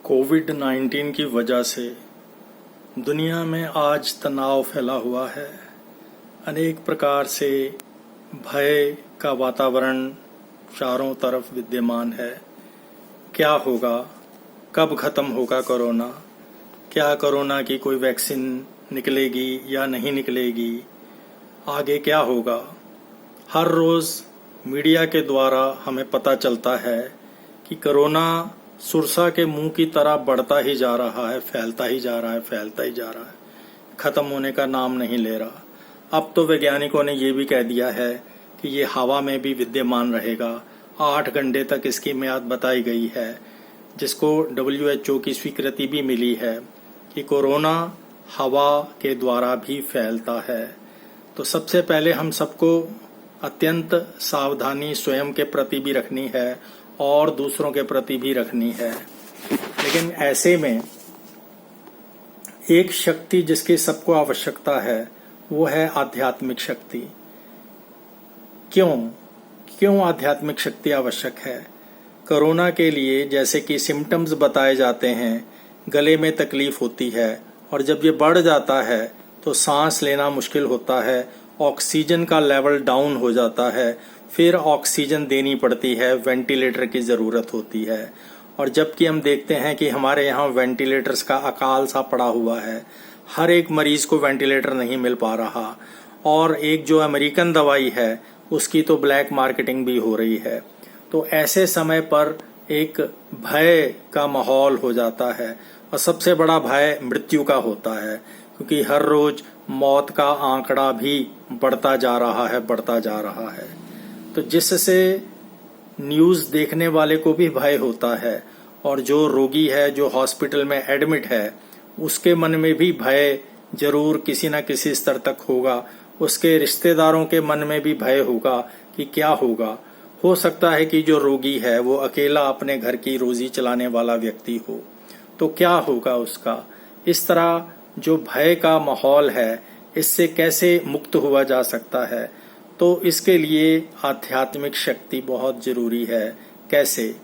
कोविड-19 की वजह से दुनिया में आज तनाव फैला हुआ है। अनेक प्रकार से भय का वातावरण चारों तरफ विद्यमान है। क्या होगा? कब खत्म होगा कोरोना? क्या कोरोना की कोई वैक्सीन निकलेगी या नहीं निकलेगी? आगे क्या होगा? हर रोज़ मीडिया के द्वारा हमें पता चलता है कि कोरोना सुरसा के मुंह की तरह बढ़ता ही जा रहा है, फैलता ही जा रहा है, फैलता ही जा रहा है, खत्म होने का नाम नहीं ले रहा। अब तो वैज्ञानिकों ने ये भी कह दिया है कि ये हवा में भी विद्यमान रहेगा। 8 घंटे तक इसकी मियाद बताई गई है, जिसको WHO की स्वीकृति भी मिली है कि कोरोना हवा के द्वारा भी फैलता है। तो सबसे पहले हम सबको अत्यंत सावधानी स्वयं के प्रति भी रखनी है और दूसरों के प्रति भी रखनी है। लेकिन ऐसे में एक शक्ति जिसकी सबको आवश्यकता है वो है आध्यात्मिक शक्ति। क्यों आध्यात्मिक शक्ति आवश्यक है? कोरोना के लिए जैसे कि सिम्टम्स बताए जाते हैं, गले में तकलीफ होती है और जब ये बढ़ जाता है तो सांस लेना मुश्किल होता है, ऑक्सीजन का लेवल डाउन हो जाता है, फिर ऑक्सीजन देनी पड़ती है, वेंटिलेटर की ज़रूरत होती है। और जबकि हम देखते हैं कि हमारे यहाँ वेंटिलेटर्स का अकाल सा पड़ा हुआ है, हर एक मरीज को वेंटिलेटर नहीं मिल पा रहा। और एक जो अमेरिकन दवाई है उसकी तो ब्लैक मार्केटिंग भी हो रही है। तो ऐसे समय पर एक भय का माहौल हो जाता है और सबसे बड़ा भय मृत्यु का होता है, क्योंकि हर रोज मौत का आंकड़ा भी बढ़ता जा रहा है। तो जिससे न्यूज़ देखने वाले को भी भय होता है और जो रोगी है, जो हॉस्पिटल में एडमिट है, उसके मन में भी भय जरूर किसी न किसी स्तर तक होगा। उसके रिश्तेदारों के मन में भी भय होगा कि क्या होगा। हो सकता है कि जो रोगी है वो अकेला अपने घर की रोजी चलाने वाला व्यक्ति हो, तो क्या होगा उसका। इस तरह जो भय का माहौल है, इससे कैसे मुक्त हुआ जा सकता है? तो इसके लिए आध्यात्मिक शक्ति बहुत जरूरी है। कैसे?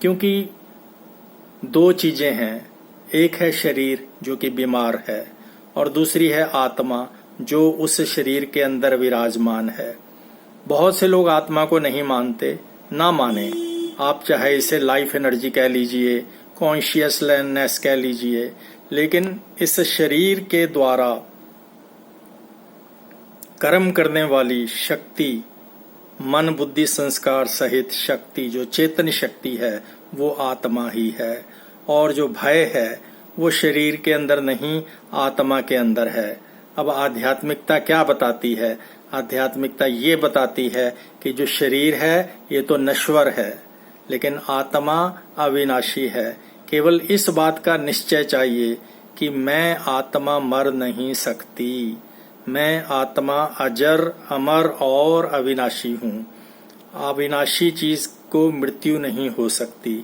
क्योंकि 2 चीजें हैं, एक है शरीर जो कि बीमार है और दूसरी है आत्मा जो उस शरीर के अंदर विराजमान है। बहुत से लोग आत्मा को नहीं मानते, ना माने, आप चाहे इसे लाइफ एनर्जी कह लीजिए, कॉन्शियसनेस कह लीजिए, लेकिन इस शरीर के द्वारा कर्म करने वाली शक्ति, मन बुद्धि संस्कार सहित शक्ति, जो चेतन शक्ति है, वो आत्मा ही है। और जो भय है वो शरीर के अंदर नहीं, आत्मा के अंदर है। अब आध्यात्मिकता क्या बताती है? आध्यात्मिकता ये बताती है कि जो शरीर है ये तो नश्वर है, लेकिन आत्मा अविनाशी है। केवल इस बात का निश्चय चाहिए कि मैं आत्मा मर नहीं सकती, मैं आत्मा अजर अमर और अविनाशी हूँ। अविनाशी चीज को मृत्यु नहीं हो सकती।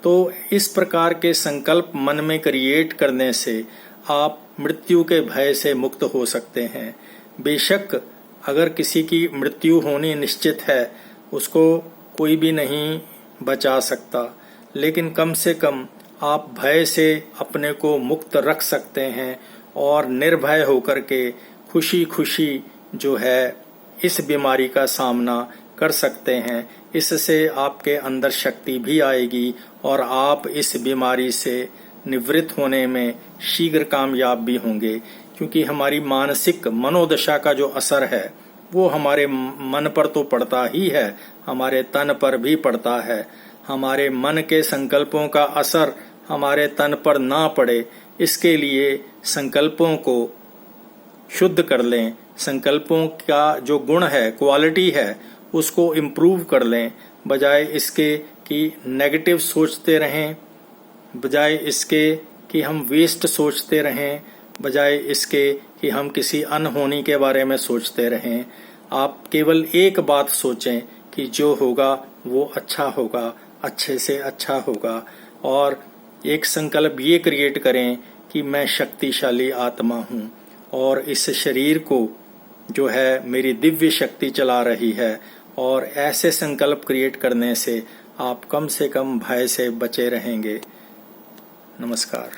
तो इस प्रकार के संकल्प मन में क्रिएट करने से आप मृत्यु के भय से मुक्त हो सकते हैं। बेशक अगर किसी की मृत्यु होनी निश्चित है, उसको कोई भी नहीं बचा सकता, लेकिन कम से कम आप भय से अपने को मुक्त रख सकते हैं और निर्भय होकर के खुशी खुशी जो है इस बीमारी का सामना कर सकते हैं। इससे आपके अंदर शक्ति भी आएगी और आप इस बीमारी से निवृत्त होने में शीघ्र कामयाब भी होंगे। क्योंकि हमारी मानसिक मनोदशा का जो असर है वो हमारे मन पर तो पड़ता ही है, हमारे तन पर भी पड़ता है। हमारे मन के संकल्पों का असर हमारे तन पर ना पड़े, इसके लिए संकल्पों को शुद्ध कर लें। संकल्पों का जो गुण है, क्वालिटी है, उसको इम्प्रूव कर लें, बजाय इसके कि नेगेटिव सोचते रहें, बजाय इसके कि हम वेस्ट सोचते रहें, बजाय इसके कि हम किसी अनहोनी के बारे में सोचते रहें। आप केवल एक बात सोचें कि जो होगा वो अच्छा होगा, अच्छे से अच्छा होगा। और एक संकल्प ये क्रिएट करें कि मैं शक्तिशाली आत्मा हूँ और इस शरीर को जो है मेरी दिव्य शक्ति चला रही है। और ऐसे संकल्प क्रिएट करने से आप कम से कम भय से बचे रहेंगे। नमस्कार।